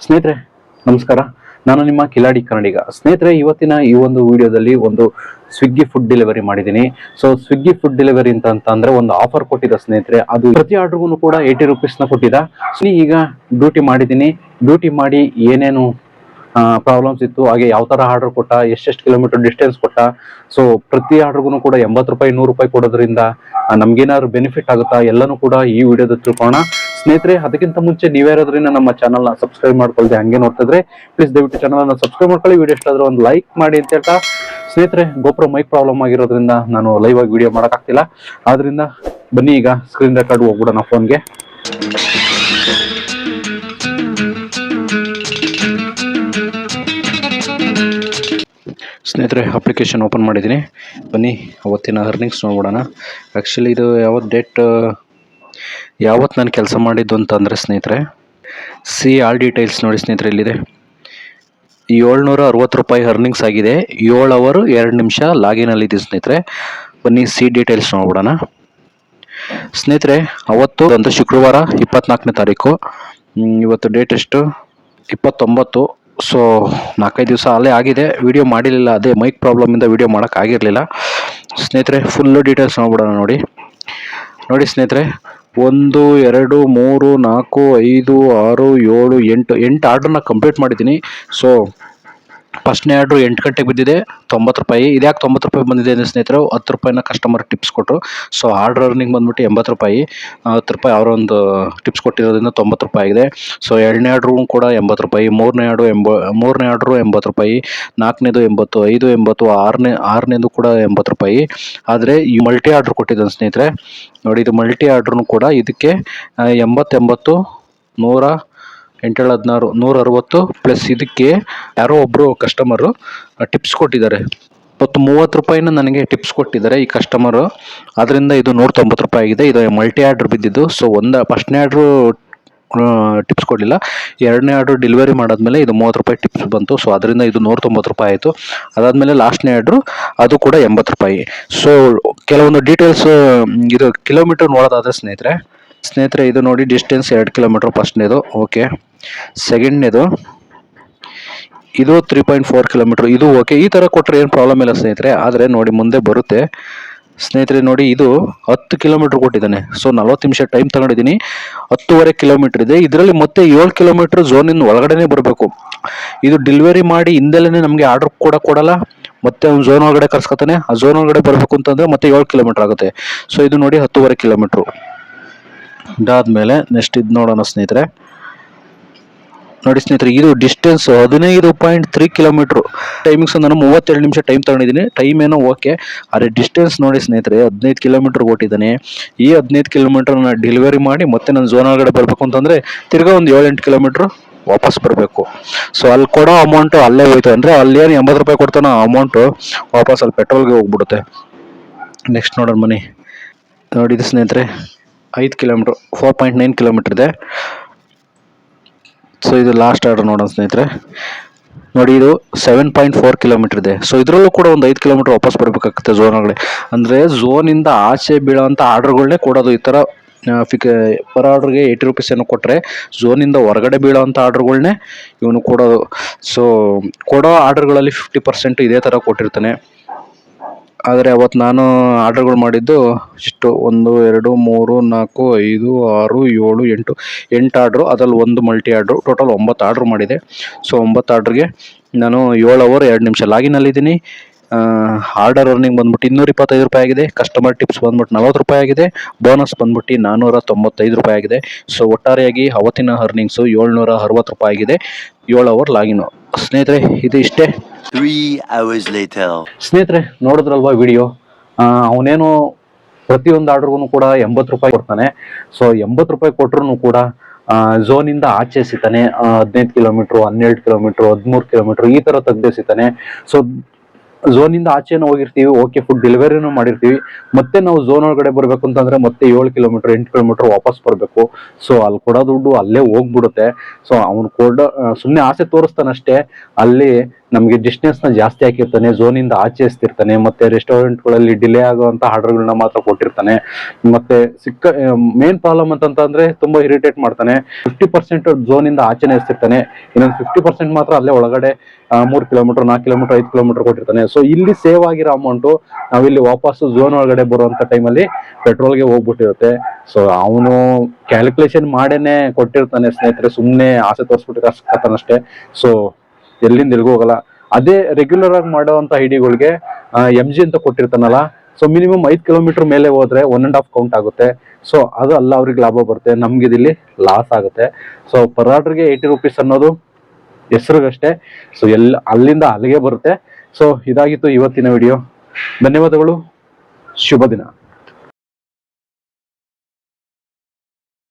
ಸ್ನೇಹಿತರೆ ನಮಸ್ಕಾರ. ನಾನು ನಿಮ್ಮ ಕಿಲಾಡಿ ಕನ್ನಡಿಗ. ಸ್ನೇಹಿತರೆ, ಇವತ್ತಿನ ಈ ಒಂದು ವಿಡಿಯೋದಲ್ಲಿ ಒಂದು ಸ್ವಿಗ್ಗಿ ಫುಡ್ ಡೆಲಿವರಿ ಮಾಡಿದ್ದೀನಿ. ಸೊ ಸ್ವಿಗ್ಗಿ ಫುಡ್ ಡೆಲಿವರಿ ಅಂತ ಅಂದ್ರೆ ಒಂದು ಆಫರ್ ಕೊಟ್ಟಿದ್ದ ಸ್ನೇಹಿತರೆ. ಅದು ಪ್ರತಿ ಆರ್ಡರ್ಗೂ ಕೂಡ 80 ರುಪೀಸ್ನ ಕೊಟ್ಟಿದ್ದ. ಈಗ ಡ್ಯೂಟಿ ಮಾಡಿದ್ದೀನಿ. ಡ್ಯೂಟಿ ಮಾಡಿ ಏನೇನು ಪ್ರಾಬ್ಲಮ್ಸ್ ಇತ್ತು, ಹಾಗೆ ಯಾವ ತರ ಆರ್ಡರ್ ಕೊಟ್ಟ, ಎಷ್ಟೆಷ್ಟು ಕಿಲೋಮೀಟರ್ ಡಿಸ್ಟೆನ್ಸ್ ಕೊಟ್ಟ, ಸೊ ಪ್ರತಿ ಆರ್ಡರ್ಗೂ ಕೂಡ 80 ರೂಪಾಯಿ 100 ರೂಪಾಯಿ ಕೊಡೋದ್ರಿಂದ ನಮ್ಗೇನಾದ್ರು ಬೆನಿಫಿಟ್ ಆಗುತ್ತಾ ಎಲ್ಲನೂ ಕೂಡ ಈ ವಿಡಿಯೋದ ತಿಳ್ಕೊಳ್ಳೋಣ. ಸ್ನೇಹಿತರೆ, ಅದಕ್ಕಿಂತ ಮುಂಚೆ ನೀವ್ಯಾರಾದ್ರಿಂದ ನಮ್ಮ ಚಾನಲ್ನ ಸಬ್ಸ್ಕ್ರೈಬ್ ಮಾಡ್ಕೊಳ್ದೆ ಹಂಗೆ ನೋಡ್ತಿದ್ರೆ ಪ್ಲೀಸ್ ದಯವಿಟ್ಟು ಚಾನಲ್ನ ಸಬ್ಸ್ಕ್ರೈಬ್ ಮಾಡ್ಕೊಳ್ಳಿ. ವಿಡಿಯೋ ಇಷ್ಟ ಆದ್ರೆ ಒಂದು ಲೈಕ್ ಮಾಡಿ ಅಂತ ಹೇಳ್ತಾ, ಸ್ನೇಹಿತರೆ ಗೋಪ್ರೋ ಮೈಕ್ ಪ್ರಾಬ್ಲಮ್ ಆಗಿರೋದ್ರಿಂದ ನಾನು ಲೈವ್ ಆಗಿ ವಿಡಿಯೋ ಮಾಡೋಕ್ಕಾಗ್ತಿಲ್ಲ. ಆದ್ರಿಂದ ಬನ್ನಿ ಈಗ ಸ್ಕ್ರೀನ್ ರೆಕಾರ್ಡ್ ಹೋಗ್ಬಿಡೋಣ ಫೋನ್ಗೆ. ಸ್ನೇಹಿತರೆ, ಅಪ್ಲಿಕೇಶನ್ ಓಪನ್ ಮಾಡಿದ್ದೀನಿ. ಬನ್ನಿ ಅವತ್ತಿನ ಅರ್ನಿಂಗ್ಸ್ ನೋಡ್ಬಿಡೋಣ. ಆ್ಯಕ್ಚುಲಿ ಇದು ಯಾವತ್ತು ನಾನು ಕೆಲಸ ಮಾಡಿದ್ದು ಅಂತಂದರೆ ಸ್ನೇಹಿತರೆ, ಆಲ್ ಡೀಟೇಲ್ಸ್ ನೋಡಿ ಸ್ನೇಹಿತರೆ. ಇಲ್ಲಿದೆ 760 ರೂಪಾಯಿ ಅರ್ನಿಂಗ್ಸ್ ಆಗಿದೆ. 7 ಅವರ್ 2 ನಿಮಿಷ ಲಾಗಿನಲ್ಲಿದೆ ಸ್ನೇಹಿತರೆ. ಬನ್ನಿ ಡೀಟೇಲ್ಸ್ ನೋಡ್ಬಿಡೋಣ. ಸ್ನೇಹಿತರೆ, ಅವತ್ತು ಒಂದು ಶುಕ್ರವಾರ 24ನೇ ತಾರೀಕು. ಇವತ್ತು ಡೇಟ್ ಎಷ್ಟು? 29. ಸೊ 4-5 ದಿವಸ ಅಲ್ಲೇ ಆಗಿದೆ. ವಿಡಿಯೋ ಮಾಡಿರಲಿಲ್ಲ, ಅದೇ ಮೈಕ್ ಪ್ರಾಬ್ಲಮಿಂದ ವಿಡಿಯೋ ಮಾಡೋಕ್ಕಾಗಿರಲಿಲ್ಲ ಸ್ನೇಹಿತರೆ. ಫುಲ್ಲು ಡೀಟೇಲ್ಸ್ ನೋಡ್ಬಿಡೋಣ. ನೋಡಿ ಸ್ನೇಹಿತರೆ, 1 2 3 4 5 6 7 8 ಆರ್ಡ್ರನ್ನ ಕಂಪ್ಲೀಟ್ ಮಾಡಿದ್ದೀನಿ. ಸೊ ಫಸ್ಟ್ನೇ ಆರ್ಡ್ರು 8 ಗಂಟೆಗೆ ಬಿದ್ದಿದೆ, 90 ರೂಪಾಯಿ. ಇದ್ಯಾಕೆ 90 ರೂಪಾಯಿ ಬಂದಿದೆ ಅಂದರೆ ಸ್ನೇಹಿತರೆ, 10 ರೂಪಾಯಿನ ಕಸ್ಟಮರ್ ಟಿಪ್ಸ್ ಕೊಟ್ಟರು. ಸೊ ಆರ್ಡ್ರ್ ಅರ್ನಿಂಗ್ ಬಂದ್ಬಿಟ್ಟು 80 ರೂಪಾಯಿ, 10 ರೂಪಾಯಿ ಅವರೊಂದು ಟಿಪ್ಸ್ ಕೊಟ್ಟಿರೋದ್ರಿಂದ 90 ರೂಪಾಯಿ ಆಗಿದೆ. ಸೊ 2ನೇ ಆರ್ಡ್ರು ಕೂಡ 80 ರೂಪಾಯಿ, 3ನೇ ಆರ್ಡ್ರು 80 ರೂಪಾಯಿ, 4ನೇದು 80, 5 80, 6ನೇದು ಕೂಡ 80 ರೂಪಾಯಿ. ಆದರೆ ಈ ಮಲ್ಟಿ ಆರ್ಡ್ರ್ ಕೊಟ್ಟಿದ್ದಾನೆ ಸ್ನೇಹಿತರೆ. ನೋಡಿ, ಇದು ಮಲ್ಟಿ ಆರ್ಡ್ರೂ ಕೂಡ ಇದಕ್ಕೆ 80 100 8 16 160 ಪ್ಲಸ್ ಇದಕ್ಕೆ ಯಾರೋ ಒಬ್ಬರು ಕಸ್ಟಮರು ಟಿಪ್ಸ್ ಕೊಟ್ಟಿದ್ದಾರೆ. 30 ರೂಪಾಯಿನ ನನಗೆ ಟಿಪ್ಸ್ ಕೊಟ್ಟಿದ್ದಾರೆ ಈ ಕಸ್ಟಮರು. ಅದರಿಂದ ಇದು 190 ರೂಪಾಯಿ ಆಗಿದೆ. ಇದು ಮಲ್ಟಿ ಆರ್ಡ್ರ್ ಬಿದ್ದಿದ್ದು. ಸೊ ಫಸ್ಟ್ನೇ ಆರ್ಡ್ರು ಟಿಪ್ಸ್ ಕೊಡಲಿಲ್ಲ, 2ನೇ ಆರ್ಡ್ರು ಡೆಲಿವರಿ ಮಾಡಾದ್ಮೇಲೆ ಇದು 30 ರೂಪಾಯಿ ಟಿಪ್ಸ್ ಬಂತು. ಸೊ ಅದರಿಂದ ಇದು 190 ರೂಪಾಯಿ ಆಯಿತು. ಅದಾದಮೇಲೆ ಲಾಸ್ಟ್ನೇ ಆರ್ಡ್ರು ಅದು ಕೂಡ 80 ರೂಪಾಯಿ. ಸೊ ಕೆಲವೊಂದು ಡೀಟೇಲ್ಸ್, ಇದು ಕಿಲೋಮೀಟರ್ ನೋಡೋದಾದರೆ ಸ್ನೇಹಿತರೆ ಇದು ನೋಡಿ, ಡಿಸ್ಟೆನ್ಸ್ 2 ಕಿಲೋಮೀಟರ್ ಫಸ್ಟ್ನೇದು. ಓಕೆ. ಸೆಕೆಂಡ್ನೇದು ಇದು 3.4 ಕಿಲೋಮೀಟರ್. ಇದು ಓಕೆ. ಈ ಥರ ಕೊಟ್ಟರೆ ಏನು ಪ್ರಾಬ್ಲಮ್ ಇಲ್ಲ ಸ್ನೇಹಿತರೆ. ಆದರೆ ನೋಡಿ ಮುಂದೆ ಬರುತ್ತೆ ಸ್ನೇಹಿತರೆ. ನೋಡಿ, ಇದು 10 ಕಿಲೋಮೀಟರ್ ಕೊಟ್ಟಿದ್ದಾನೆ. ಸೊ 40 ನಿಮಿಷ ಟೈಮ್ ತಗೊಂಡಿದ್ದೀನಿ. 10.5 ಕಿಲೋಮೀಟರ್ ಇದೆ. ಇದರಲ್ಲಿ ಮತ್ತೆ 7 ಕಿಲೋಮೀಟರ್ ಝೋನಿಂದ ಒಳಗಡೆನೇ ಬರಬೇಕು. ಇದು ಡೆಲಿವರಿ ಮಾಡಿ ಹಿಂದೆಲ್ಲೇ ನಮಗೆ ಆರ್ಡರ್ ಕೊಡಲ್ಲ, ಮತ್ತೆ ಅವ್ನು ಝೋನ್ ಒಳಗಡೆ ಕರ್ಸ್ಕೊತಾನೆ. ಆ ಝೋನ್ ಒಳಗಡೆ ಬರಬೇಕು ಅಂತಂದರೆ ಮತ್ತೆ 7 ಕಿಲೋಮೀಟರ್ ಆಗುತ್ತೆ. ಸೊ ಇದು ನೋಡಿ 10.5 ಕಿಲೋಮೀಟ್ರು. ಇದಾದ್ಮೇಲೆ ನೆಕ್ಸ್ಟ್ ಇದು ನೋಡೋಣ ಸ್ನೇಹಿತರೆ. ನೋಡಿ ಸ್ನೇಹಿತರೆ, ಇದು ಡಿಸ್ಟೆನ್ಸ್ 15.3 ಕಿಲೋಮೀಟ್ರು. ಟೈಮಿಂಗ್ಸ್ ನಾನು 32 ನಿಮಿಷ ಟೈಮ್ ತಗೊಂಡಿದ್ದೀನಿ. ಟೈಮ್ ಏನೋ ಓಕೆ, ಆದರೆ ಡಿಸ್ಟೆನ್ಸ್ ನೋಡಿ ಸ್ನೇಹಿತರೆ, 15 ಕಿಲೋಮೀಟ್ರ್ ಕೊಟ್ಟಿದ್ದಾನೆ. ಈ 15 ಕಿಲೋಮೀಟ್ರನ್ನ ಡೆಲಿವರಿ ಮಾಡಿ ಮತ್ತೆ ನಾನು ಝೋನ್ ಒಳಗಡೆ ಬರಬೇಕು ಅಂತಂದರೆ ತಿರ್ಗಾ ಒಂದು 7-8 ಕಿಲೋಮೀಟ್ರು ವಾಪಸ್ ಬರಬೇಕು. ಸೊ ಅಲ್ಲಿ ಕೊಡೋ ಅಮೌಂಟು ಅಲ್ಲೇ ಹೋಯ್ತು ಅಂದರೆ, ಅಲ್ಲಿ ಏನು 80 ರೂಪಾಯಿ ಕೊಡ್ತಾನೋ ಆ ಅಮೌಂಟು ವಾಪಸ್ ಅಲ್ಲಿ ಪೆಟ್ರೋಲ್ಗೆ ಹೋಗ್ಬಿಡುತ್ತೆ. ನೆಕ್ಸ್ಟ್ ನೋಡೋಣ ಬನ್ನಿ. ನೋಡಿದ್ದು ಸ್ನೇಹಿತರೆ, 5 ಕಿಲೋಮೀಟ್ರ್ 4.9 ಕಿಲೋಮೀಟ್ರ್ ಇದೆ. ಸೊ ಇದು ಲಾಸ್ಟ್ ಆರ್ಡರ್ ನೋಡೋಣ ಸ್ನೇಹಿತರೆ. ನೋಡಿ, ಇದು 7.4 ಕಿಲೋಮೀಟರ್ ಇದೆ. ಸೊ ಇದರಲ್ಲೂ ಕೂಡ ಒಂದು 5 ಕಿಲೋಮೀಟರ್ ವಾಪಸ್ ಬರಬೇಕಾಗುತ್ತೆ ಝೋನ್ ಒಳಗಡೆ. ಅಂದರೆ ಝೋನಿಂದ ಆಚೆ ಬೀಳೋವಂಥ ಆರ್ಡ್ರ್ಗಳನ್ನೇ ಕೊಡೋದು. ಈ ಥರ ಪರ್ ಆರ್ಡ್ರಿಗೆ 80 ರುಪೀಸ್ ಏನೋ ಕೊಟ್ಟರೆ, ಝೋನಿಂದ ಹೊರಗಡೆ ಬೀಳೋವಂಥ ಆರ್ಡ್ರ್ಗಳನ್ನೇ ಇವನು ಕೊಡೋದು. ಸೊ ಕೊಡೋ ಆರ್ಡ್ರ್ಗಳಲ್ಲಿ 50% ಇದೇ ಥರ ಕೊಟ್ಟಿರ್ತಾನೆ. ಆದರೆ ಅವತ್ತು ನಾನು ಆರ್ಡ್ರ್ಗಳು ಮಾಡಿದ್ದು ಇಷ್ಟು: 1 2 3 4 5 6 7 8 ಆರ್ಡ್ರು. ಅದರಲ್ಲಿ ಒಂದು ಮಲ್ಟಿ ಆರ್ಡ್ರು. ಟೋಟಲ್ 9 ಆರ್ಡ್ರ್ ಮಾಡಿದೆ. ಸೊ 9 ಆರ್ಡ್ರಿಗೆ ನಾನು 7 ಅವರ್ 2 ನಿಮಿಷ ಲಾಗಿನಲ್ಲಿದ್ದೀನಿ. ಆರ್ಡರ್ ಅರ್ನಿಂಗ್ ಬಂದ್ಬಿಟ್ಟು 225 ರೂಪಾಯಿ ಆಗಿದೆ. ಕಸ್ಟಮರ್ ಟಿಪ್ಸ್ ಬಂದ್ಬಿಟ್ಟು 40 ರೂಪಾಯಿ ಆಗಿದೆ. ಬೋನಸ್ ಬಂದ್ಬಿಟ್ಟು 495 ರೂಪಾಯಿ ಆಗಿದೆ. ಸೊ ಒಟ್ಟಾರೆಯಾಗಿ ಅವತ್ತಿನ ಅರ್ನಿಂಗ್ಸು 760 ರೂಪಾಯಿ ಆಗಿದೆ. 7 ಅವರ್ ಲಾಗಿನು ಸ್ನೇಹಿತರೆ. ಇದು ಇಷ್ಟೇ. 3 hours later. ಸ್ನೇಹಿತರೆ, ನೋಡಿದ್ರಲ್ವಾ ವಿಡಿಯೋ? ಅವನೇನು ಪ್ರತಿಯೊಂದು ಆರ್ಡ್ರಿಗೂ ಕೂಡ 80 ರೂಪಾಯಿ ಕೊಡ್ತಾನೆ. ಸೊ 80 ರೂಪಾಯಿ ಕೊಟ್ಟರು ಕೂಡ ಝೋನಿಂದ ಆಚೆ ಸಿಗ್ತಾನೆ. 15 ಕಿಲೋಮೀಟ್ರು, 12 ಕಿಲೋಮೀಟ್ರು, 13 ಕಿಲೋಮೀಟ್ರು ಈ ಥರ ತೆಗ್ದು ಸಿಗ್ತಾನೆ. ಸೊ ಝೋನಿಂದ ಆಚೆನೂ ಹೋಗಿರ್ತೀವಿ, ಓಕೆ ಫುಡ್ ಡೆಲಿವರಿನೂ ಮಾಡಿರ್ತೀವಿ, ಮತ್ತೆ ನಾವು ಝೋನ್ ಒಳಗಡೆ ಬರ್ಬೇಕು ಅಂತಂದ್ರೆ ಮತ್ತೆ 7 ಕಿಲೋಮೀಟರ್ 8 ಕಿಲೋಮೀಟರ್ ವಾಪಸ್ ಬರಬೇಕು. ಸೊ ಅಲ್ಲಿ ಕೊಡೋ ದುಡ್ಡು ಅಲ್ಲೇ ಹೋಗ್ಬಿಡುತ್ತೆ. ಸೊ ಅವ್ನು ಸುಮ್ಮನೆ ಆಸೆ ತೋರಿಸ್ತಾನಷ್ಟೇ, ಅಲ್ಲಿ ನಮಗೆ ಡಿಸ್ಟೆನ್ಸ್ ನ ಜಾಸ್ತಿ ಹಾಕಿರ್ತಾನೆ, ಝೋನಿಂದ ಆಚೆ ಎಸ್ತಿರ್ತಾನೆ, ಮತ್ತೆ ರೆಸ್ಟೋರೆಂಟ್ಗಳಲ್ಲಿ ಡಿಲೇ ಆಗುವಂತ ಆರ್ಡರ್ಗಳನ್ನ ಮಾತ್ರ ಕೊಟ್ಟಿರ್ತಾನೆ. ಮತ್ತೆ ಮೇನ್ ಪ್ರಾಬ್ಲಮ್ ಅಂತಂದ್ರೆ ತುಂಬಾ ಇರಿಟೇಟ್ ಮಾಡ್ತಾನೆ. 50% ಝೋನಿಂದ ಆಚೆನೆ ಎಸ್ತಿರ್ತಾನೆ, ಇನ್ನೊಂದು 50% ಮಾತ್ರ ಅಲ್ಲೇ ಒಳಗಡೆ 3 ಕಿಲೋಮೀಟರ್ 4 ಕಿಲೋಮೀಟರ್ 5 ಕಿಲೋಮೀಟರ್ ಕೊಟ್ಟಿರ್ತಾನೆ. ಸೊ ಇಲ್ಲಿ ಸೇವ್ ಆಗಿರೋ ಅಮೌಂಟು ನಾವಿಲ್ಲಿ ವಾಪಸ್ ಝೋನ್ ಒಳಗಡೆ ಬರುವಂತ ಟೈಮಲ್ಲಿ ಪೆಟ್ರೋಲ್ಗೆ ಹೋಗ್ಬಿಟ್ಟಿರುತ್ತೆ. ಸೊ ಅವನು ಕ್ಯಾಲ್ಕುಲೇಷನ್ ಮಾಡೇನೆ ಕೊಟ್ಟಿರ್ತಾನೆ ಸ್ನೇಹಿತರೆ, ಸುಮ್ಮನೆ ಆಸೆ ತೋರಿಸ್ಬಿಟ್ಟಿರ್ತಾನಷ್ಟೇ. ಸೊ ಎಲ್ಲಿಂದ ಎಲ್ಗೂ ಹೋಗಲ್ಲ. ಅದೇ ರೆಗ್ಯುಲರ್ ಆಗಿ ಮಾಡುವಂತ ಐಡಿಗಳಿಗೆ MG ಅಂತ ಕೊಟ್ಟಿರ್ತಾನಲ್ಲ, ಸೊ ಮಿನಿಮಮ್ 5 ಕಿಲೋಮೀಟರ್ ಮೇಲೆ ಹೋದ್ರೆ 1.5 ಕೌಂಟ್ ಆಗುತ್ತೆ. ಸೊ ಅದು ಅಲ್ಲ ಅವ್ರಿಗೆ ಲಾಭ ಬರುತ್ತೆ, ನಮ್ಗೆ ಇಲ್ಲಿ ಲಾಸ್ ಆಗುತ್ತೆ. ಸೊ ಪರ್ ಆರ್ಡರ್ಗೆ 80 ರುಪೀಸ್ ಅನ್ನೋದು ಹೆಸರಿಗಷ್ಟೇ. ಸೊ ಅಲ್ಲಿಂದ ಅಲ್ಲಿಗೆ ಬರುತ್ತೆ. ಸೊ ಇದಾಗಿತ್ತು ಇವತ್ತಿನ ವಿಡಿಯೋ. ಧನ್ಯವಾದಗಳು, ಶುಭ ದಿನ.